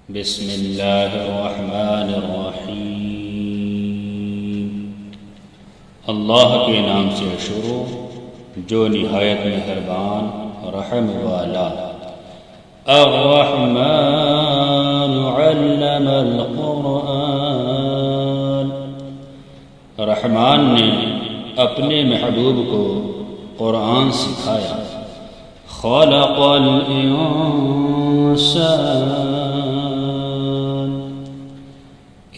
بسم اللہ الرحمن الرحیم۔ اللہ کے نام سے شروع جو نہایت مہربان رحم والا۔ الرحمن علم القرآن، رحمان نے اپنے محبوب کو قرآن سکھایا۔ خلق الانسان،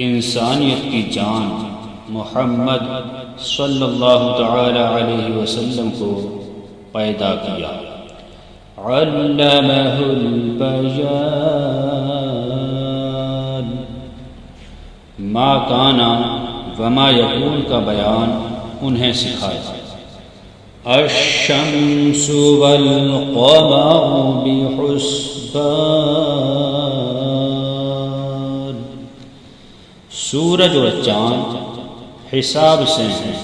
انسانیت کی جان محمد صلی اللہ تعالی علیہ وسلم کو پیدا کیا۔ علمہ البیان، ما کانا وما یکون کا بیان انہیں سکھایا۔ الشمس والقمر بحسبان، سورج اور چاند حساب سے ہیں۔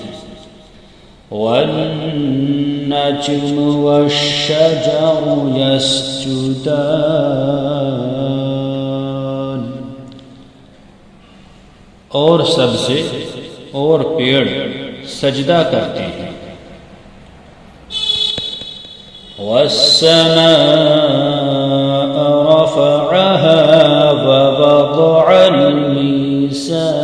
والنجم والشجر يسجدان، اور سبزے اور پیڑ سجدہ کرتے ہیں۔ والسماء رفعها ووضع الميزان،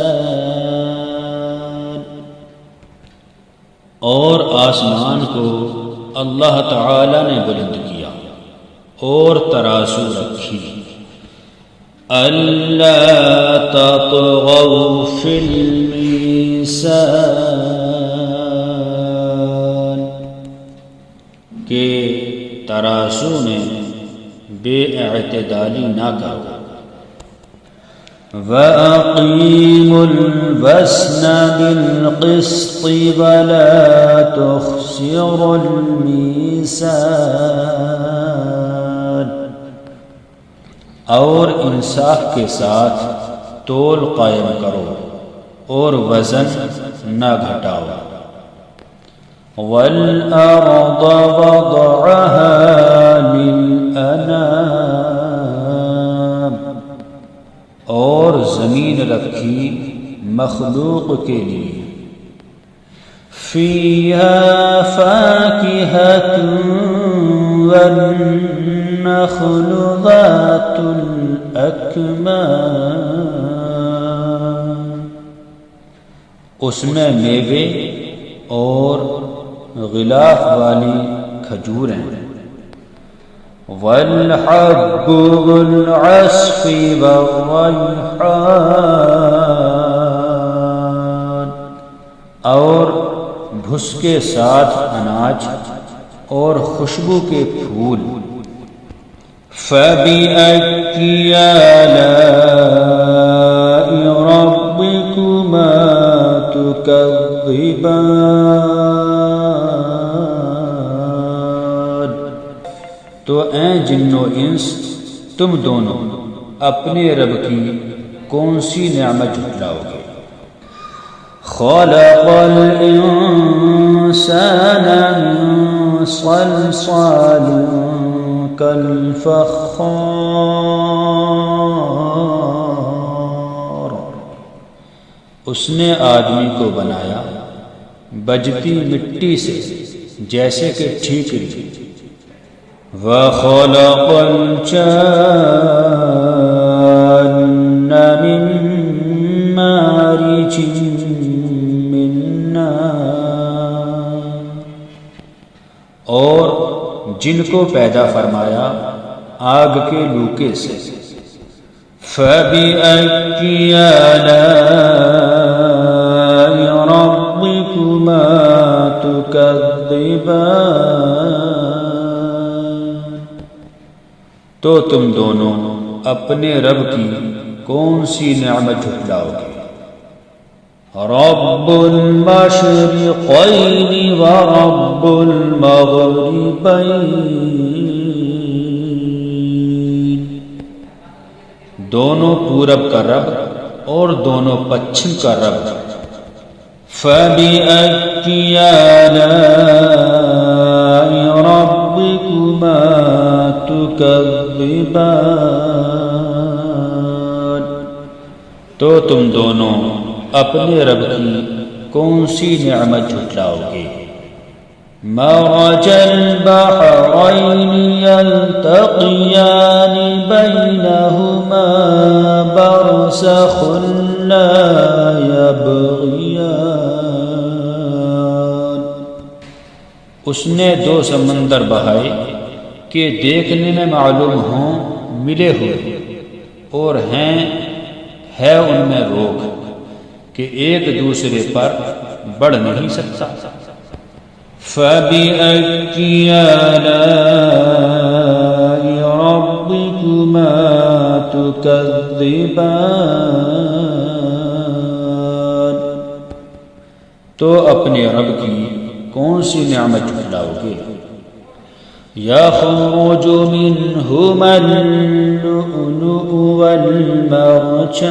اور آسمان کو اللہ تعالی نے بلند کیا اور ترازو رکھی۔ الا تطغوا فی المیزان، کہ ترازو میں بے اعتدالی نہ کرو۔ وَأَقِيمُوا الْوَزْنَ بِالْقِسْطِ وَلَا تُخْسِرُوا الْمِيزَانَ، اور انصاف کے ساتھ تول قائم کرو اور وزن نہ گھٹاؤ۔ وَالْأَرْضَ وَضَعَهَا لِلْأَنَامِ، اور زمین رکھی مخلوق کے لیے۔ فِيهَا فَاكِهَةٌ وَالنَّخْلُ ذَاتُ الْأَكْمَامِ، اس میں میوے اور غلاف والی کھجور ہیں۔ والحب والعصف والریحان، اور بھس کے ساتھ اناج اور خوشبو کے پھول۔ فَبِأَيِّ آلَاءِ رَبِّكُمَا تُكَذِّبَانِ، تو اے جن و انس تم دونوں اپنے رب کی کون سی نعمت جھٹلاؤ گے؟ خلق الانسان من صلصال کالفخار، اس نے آدمی کو بنایا بجتی مٹی سے جیسے کہ ٹھیکری۔ وَخَلَقَ الْجَانَّ مِن مَّارِجٍ مِّن نَّارٍ، اور جن کو پیدا فرمایا آگ کے لوکے سے۔ فَبِأَيِّ آلَاءِ رَبِّكُمَا تُكَذِّبَانِ، تو تم دونوں اپنے رب کی کون سی نعمت جھٹلاؤ گے؟ رب المشرقین ورب المغربین، دونوں پورب کا رب اور دونوں پچھم کا رب۔ فَبِأَيِّ آلَاءِ رَبِّكُمَا تُكَذِّبَانِ، تو تم دونوں اپنے رب کی کون سی نعمت جھٹلاؤ گے؟ مرج البحرين يلتقيان بينهما برزخ لا يبغيان۔ اس نے دو سمندر بہائے کہ دیکھنے میں معلوم ہوں ملے ہوئے، اور ہے ان میں روک کہ ایک دوسرے پر بڑھ نہیں سکتا۔ فَبِأَيِّ آلَاءِ رَبِّكُمَا تُكَذِّبَانِ؟ تو اپنے رب کی کون سی نعمت جھٹلاؤ گے؟ يَخْرُجُ مِنْهُمَا اللُّؤْلُؤُ وَالْمَرْجَانُ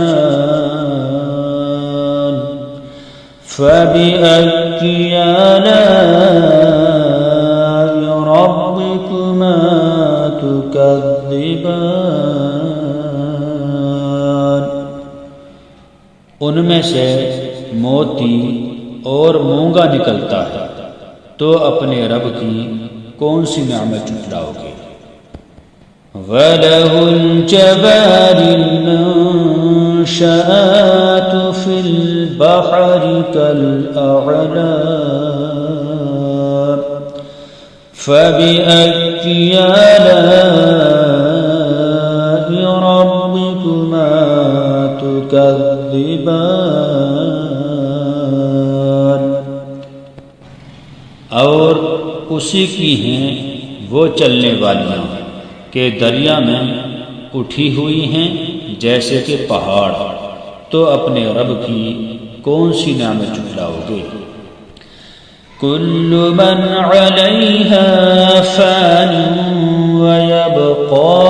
فَبِأَيِّ آلَاءِ رَبِّكُمَا تُكَذِّبَانِ؟ ان میں سے موتی اور مونگا نکلتا ہے، تو اپنے رب کی کون سی نعمت جھٹلاؤ گے؟ وَلَهُ الْجَوَارِ الْمُنشَآتُ فِي الْبَحْرِ كَالْأَعْلَامِ فَبِأَيِّ آلَاءِ رَبِّكُمَا تُكَذِّبَانِ؟ اور اسی کی ہیں وہ چلنے والیاں کہ دریا میں اٹھی ہوئی ہیں جیسے کہ پہاڑ، تو اپنے رب کی کون سی نعمت جھٹلاؤ گے؟ كل من عليها فان ويبقى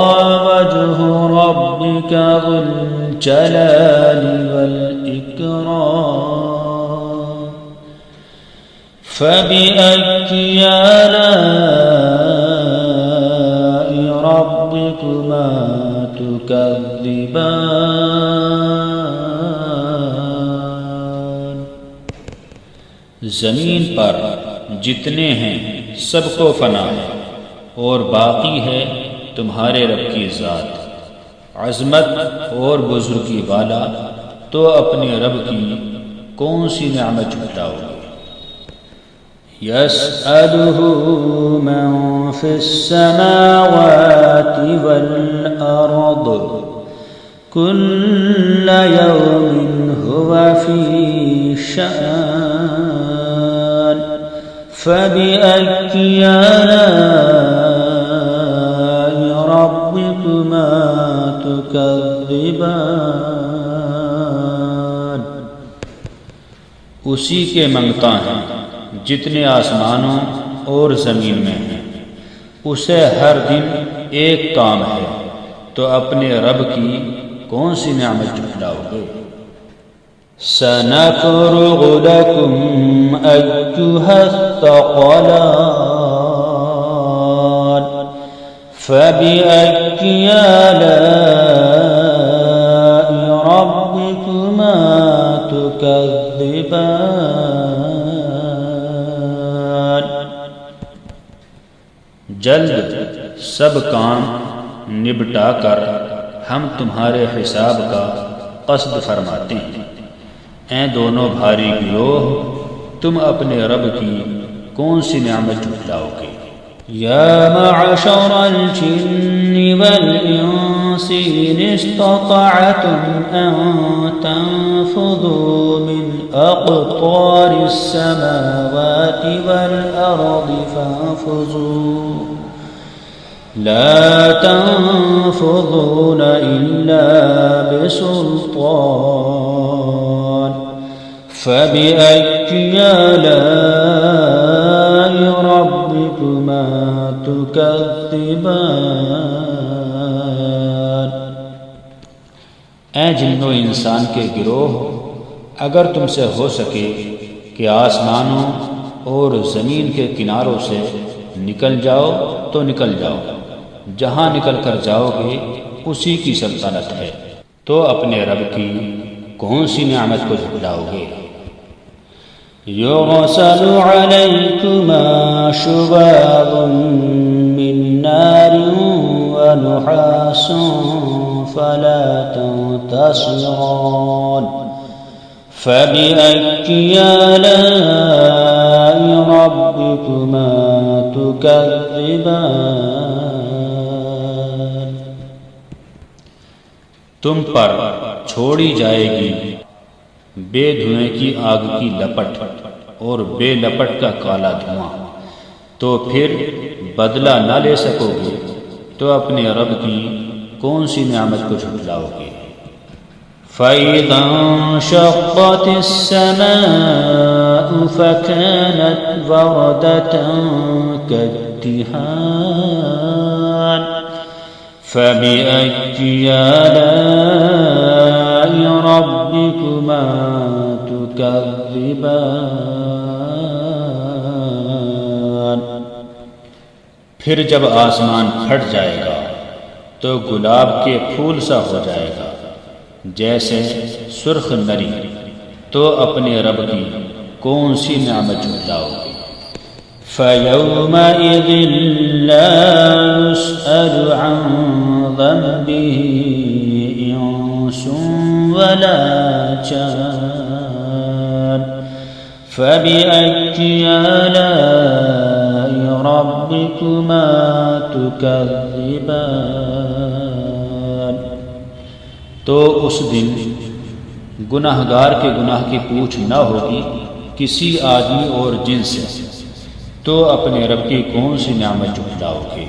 وجه ربك ذو الجلال والإكرام فبأي آلاء ربكما تكذبان؟ زمین پر جتنے ہیں سب کو فنا ہے، اور باقی ہے تمہارے رب کی ذات عظمت اور بزرگی والا، تو اپنے رب کی کون سی نعمت جھٹلاؤ گے؟ يسأله من في السماوات والأرض كل يوم هو في شأن فبأي آلاء ربكما تكذبان؟ اسی کے منگتا ہیں جتنے آسمانوں اور زمین میں ہیں، اسے ہر دن ایک کام ہے، تو اپنے رب کی کون سی نعمت جھٹلاؤ گے؟ سنفرغ لكم أيها الثقلان فبأي آلاء ربكما تكذبان؟ جلد سب کام نبٹا کر ہم تمہارے حساب کا قصد فرماتے ہیں۔ اے دونوں بھاری گروہ، تم اپنے رب کی کون سی نعمت جھٹلاؤ گے؟ یا معشر الجن والانس ان استطعتم ان تنفذوا من اقطار السماوات والارض فانفذوا لا تنفذون الا بسلطان فبأي آلاء ربكما تكذبان؟ اے جن و انسان کے گروہ، اگر تم سے ہو سکے کہ آسمانوں اور زمین کے کناروں سے نکل جاؤ تو نکل جاؤ، جہاں نکل کر جاؤ گے اسی کی سلطنت ہے، تو اپنے رب کی کون سی نعمت کو جھٹلاؤ گے؟ يرسل عليكما شواظ من نار ونحاس فلا تنتصران فبأي آلاء ربكما تكذبان تم پر چھوڑی جائے گی بے دھوئیں کی آگ کی لپٹ اور بے لپٹ کا کالا دھواں، تو پھر بدلہ نہ لے سکو گے تو اپنے رب کی کون سی نعمت کو جھٹلاؤ گے؟ فَإِذَا انشَقَّتِ السَّمَاءُ فَكَانَتْ وَرْدَةً كَالدِّهَانِ فَبِأَيِّ آلَاءِ رَبِّكُمَا تُكَذِّبَانِ پھر جب آسمان پھٹ جائے گا تو گلاب کے پھول سا ہو جائے گا جیسے سرخ نری، تو اپنے رب کی کون سی نعمت جھٹلاؤ گے؟ فَيَوْمَئِذٍ لَا يُسْأَلُ عَنْ ذَنبِهِ إِنسٌ وَلَا جَانٌ فَبِأَيِّ آلَاءِ رَبِّكُمَا تُكَذِّبَانِ تو اس دن گناہگار کے گناہ کی پوچھ نہ ہوگی کسی آدمی اور جن سے، تو اپنے رب کی کون سی نعمت جھٹلاؤ گے؟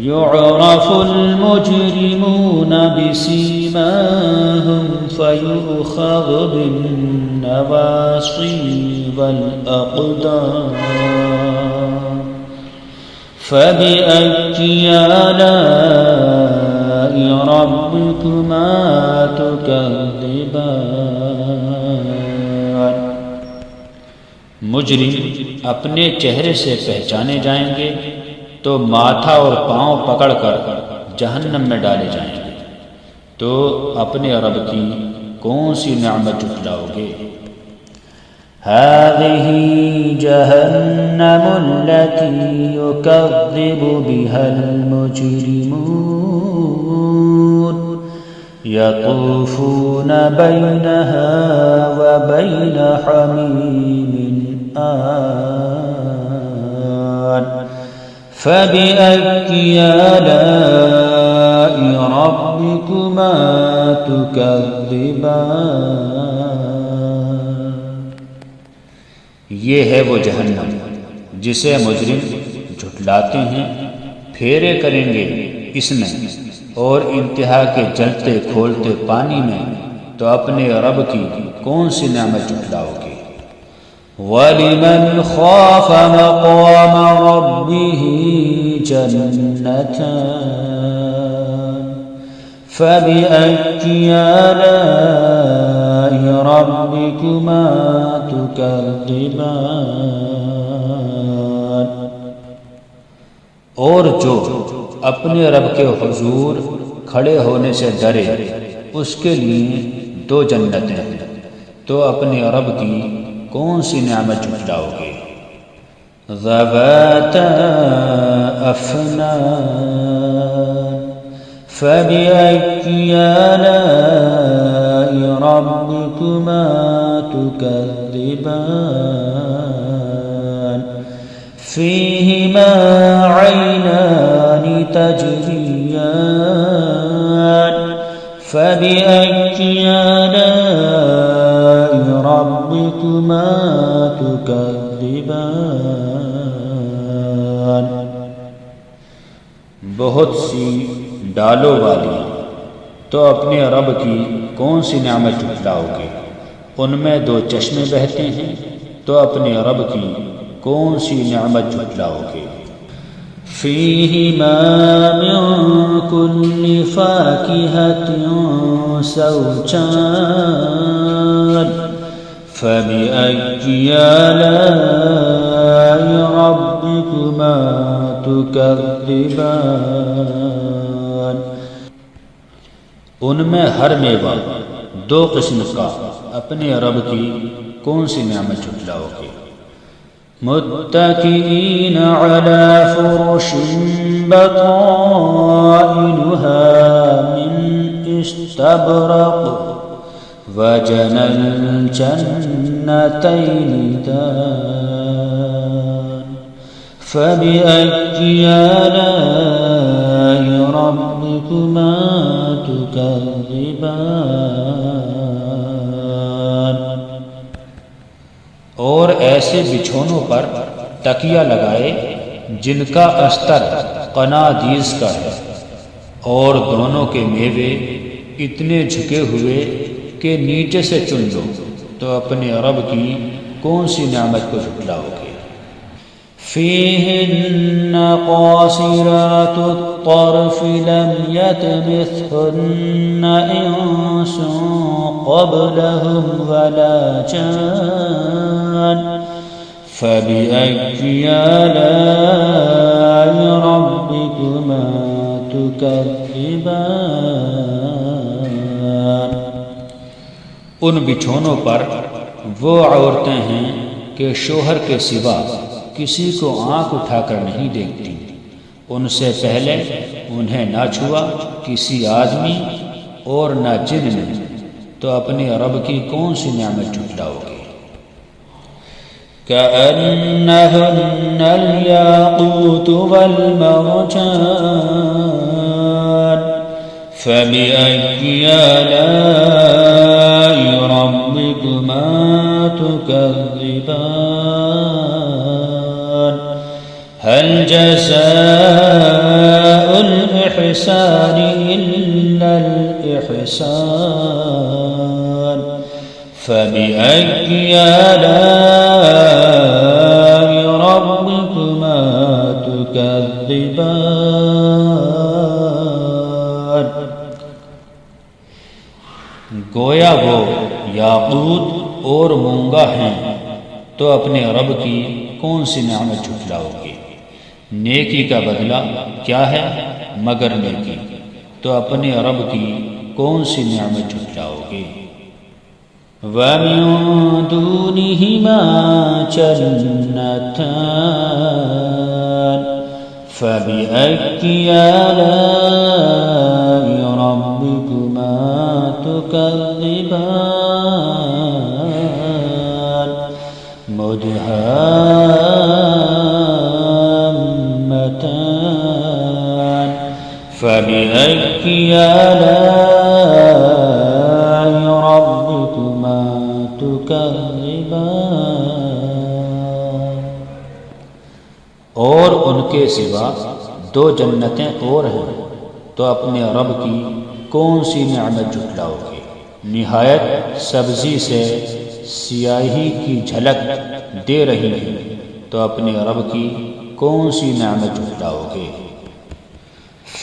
يُعْرَفُ الْمُجْرِمُونَ بِسِيمَاهُمْ فَيُؤْخَذُ بِالنَّوَاصِي وَالْأَقْدَامِ فَبِأَيِّ آلَاءِ رَبِّكُمَا تُكَذِّبَانِ مجرم اپنے چہرے سے پہچانے جائیں گے تو ماتھا اور پاؤں پکڑ کر جہنم میں ڈالے جائیں گے، تو اپنے رب کی کون سی نعمت جھٹلاؤ گے؟ هذه جهنم التي يكذب بها المجرمون يطوفون بينها وبين حميم آن فبأي آلاء ربكما تكذبان یہ ہے وہ جہنم جسے مجرم جھٹلاتے ہیں، پھیرے کریں گے اس میں اور انتہا کے جلتے کھولتے پانی میں، تو اپنے رب کی کون سی نعمت جھٹلاؤ گے؟ وَلِمَنْ خَافَ مَقَامَ رَبِّهِ جَنَّتَانِ فَبِأَيِّ آلَاءِ رَبِّكُمَا تُكَذِّبَانِ اور جو اپنے رب کے حضور کھڑے ہونے سے ڈرے اس کے لیے دو جنتیں، تو اپنے رب کی کون سی نعمت جھٹلاؤ گے؟ ذَوَاتَا أَفْنَانٍ فَبِأَيِّ آلَاءِ رَبِّكُمَا تُكَذِّبَانِ فِيهِمَا عَيْنَانِ تَجْرِيَانِ فَبِأَيِّ آلَاءِ رَبِّكُمَا تُكَذِّبَانِ بہت سی ڈالوں والی، تو اپنے رب کی کون سی نعمت جھٹلاؤ گے؟ ان میں دو چشمے بہتے ہیں، تو اپنے رب کی کون سی نعمت جھٹلاؤ گے؟ فِيهِمَا مِن كُلِّ فَاكِهَةٍ زَوْجَانِ فَبِأَيِّ آلَاءِ رَبِّكُمَا تُكَذِّبَانِ ان میں ہر میوہ دو قسم کا اپنے رب کی کون سی نعمت جھٹلاؤ گے؟ متكئين على فرش بطائنها من استبرق وجنى الجنتين دان فبأي آلاء ربكما تكذبان اور ایسے بچھونوں پر تکیہ لگائے جن کا استر قنادیس کا ہے، اور دونوں کے میوے اتنے جھکے ہوئے کہ نیچے سے چن لو، تو اپنے رب کی کون سی نعمت کو جھٹلاؤ گے؟ فيهن قاصرات الطرف لم يطمثهن إنس قبلهم ولا جان فبأي آلاء ربكما تكذبان ان بچھونوں پر وہ عورتیں ہیں کہ شوہر کے سوا کسی کو آنکھ اٹھا کر نہیں دیکھتی، ان سے پہلے انہیں نہ چھوا کسی آدمی اور نہ جن نے، تو اپنے رب کی کون سی نعمت جھٹلاؤ گے؟ كأنهن الياقوت والمرجان فبأي آلاء ربكما تكذبان هل جزاء الإحسان إلا الإحسان فبأي آلاء ربكما تكذبان گویا وہ یاقوت اور مونگا ہیں، تو اپنے رب کی کون سی نعمت جھٹلاؤ گے؟ نیکی کا بدلہ کیا ہے مگر نیکی، تو اپنے رب کی کون سی نعمت جھٹلاؤ گے؟ وَمِن دُونِهِمَا جَنَّتَانِ فَبِأَيِّ آلَاءِ رَبِّكُمَا تُكَذِّبَانِ مُدْهَامَّتَانِ فَبِأَيِّ آلَاءِ رَبِّكُمَا تُكَذِّبَانِ اور ان کے سوا دو جنتیں اور ہیں، تو اپنے رب کی کون سی نعمت جھٹلاؤ گے؟ نہایت سبزی سے سیاہی کی جھلک دے رہی ہے، تو اپنے رب کی کون سی نعمت جھٹلاؤ گے؟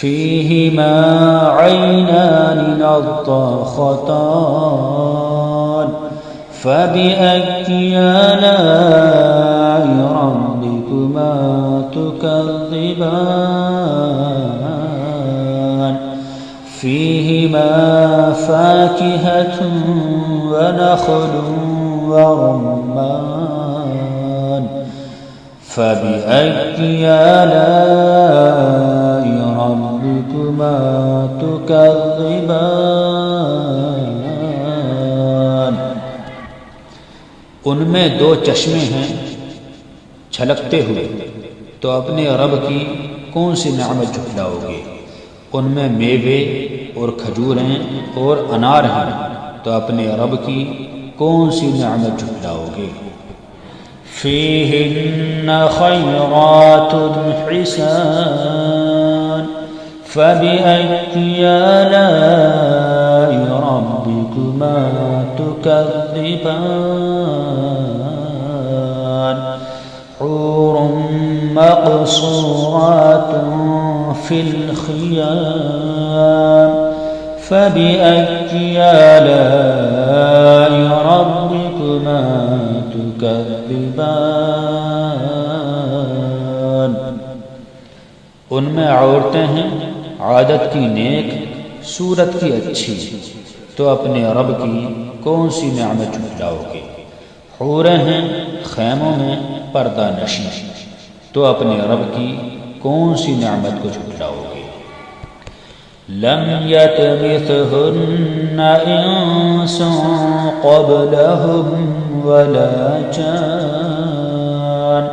فيهما عينان نضاختان فبأي آلاء ربكما تكذبان فيهما فاكهة ونخل ورمان فبأي آلاء ربكما تكذبان ان میں دو چشمے ہیں چھلکتے ہوئے، تو اپنے رب کی کون سی نعمت جھٹلاؤ گے؟ ان میں میوے اور کھجوریں اور انار ہیں، تو اپنے رب کی کون سی نعمت جھٹلاؤ گے؟ فيهن خيرات حسان فبأي آلاء ربكما تكذبان حور مقصورات في الخيام فبأي آلاء ربكما تكذبان ان میں عورتیں ہیں عادت کی نیک، صورت کی اچھی، تو اپنے رب کی کون سی نعمت جھٹلاؤ گے؟ حوریں ہیں خیموں میں پردہ نشیں، تو اپنے رب کی کون سی نعمت کو جھٹلاؤ گے؟ لم يطمثهن انس قبلهم ولا جان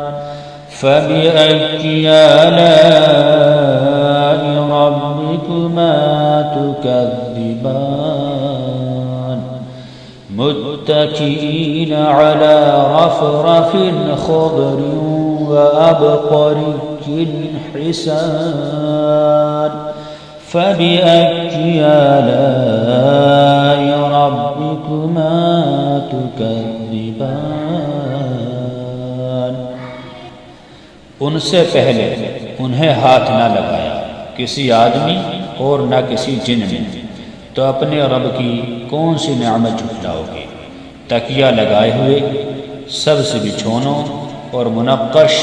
فبأي آلاء ربكما تكذبان متكئين على رفرف خضر وأبقري حسان فبأي آلاء ربكما تكذبان ان سے پہلے انہیں ہاتھ نہ لگایا کسی آدمی اور نہ کسی جن نے، تو اپنے رب کی کون سی نعمت جھٹلاؤ گے؟ تکیہ لگائے ہوئے سبز بچھونوں اور منقش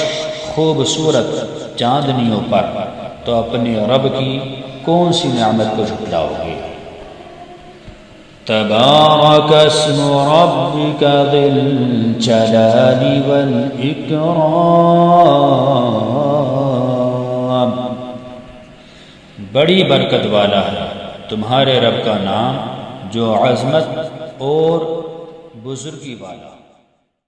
خوبصورت چاندنیوں پر، تو اپنے رب کی کون سی نعمت کو جھٹلاؤ گے؟ تبارك اسم ربك ذي الجلال والإكرام بڑی برکت والا ہے تمہارے رب کا نام جو عظمت اور بزرگی والا